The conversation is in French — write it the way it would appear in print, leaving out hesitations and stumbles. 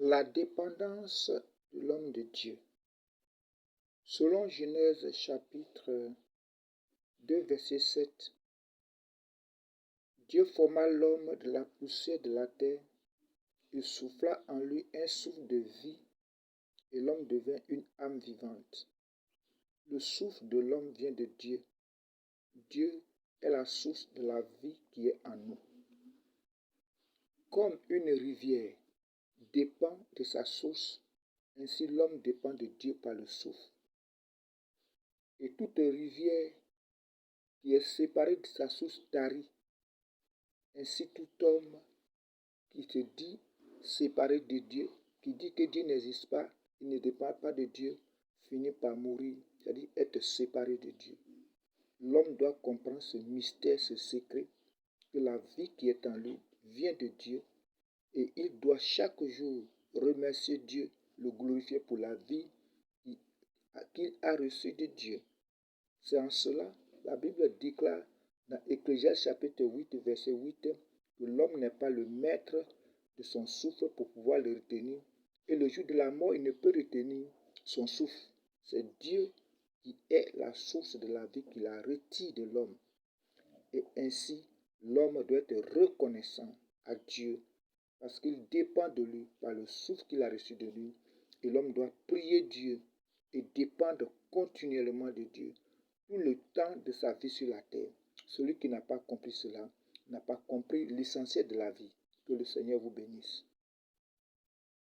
La dépendance de l'homme de Dieu. Selon Genèse chapitre 2, verset 7, Dieu forma l'homme de la poussière de la terre et souffla en lui un souffle de vie, et l'homme devint une âme vivante. Le souffle de l'homme vient de Dieu. Dieu est la source de la vie qui est en nous. Comme une rivière dépend de sa source, ainsi l'homme dépend de Dieu par le souffle. Et toute rivière qui est séparée de sa source tarit. Ainsi tout homme qui se dit séparé de Dieu, qui dit que Dieu n'existe pas, il ne dépend pas de Dieu, finit par mourir, c'est-à-dire être séparé de Dieu. L'homme doit comprendre ce mystère, ce secret, que la vie qui est en lui vient de Dieu, et il doit chaque jour remercier Dieu, le glorifier pour la vie qu'il a reçue de Dieu. C'est en cela, la Bible déclare dans Ecclésiaste chapitre 8, verset 8, que l'homme n'est pas le maître de son souffle pour pouvoir le retenir. Et le jour de la mort, il ne peut retenir son souffle. C'est Dieu qui est la source de la vie qui la retire de l'homme. Et ainsi, l'homme doit être reconnaissant à Dieu parce qu'il dépend de lui par le souffle qu'il a reçu de lui. Et l'homme doit prier Dieu et dépendre continuellement de Dieu tout le temps de sa vie sur la terre. Celui qui n'a pas compris cela n'a pas compris l'essentiel de la vie. Que le Seigneur vous bénisse.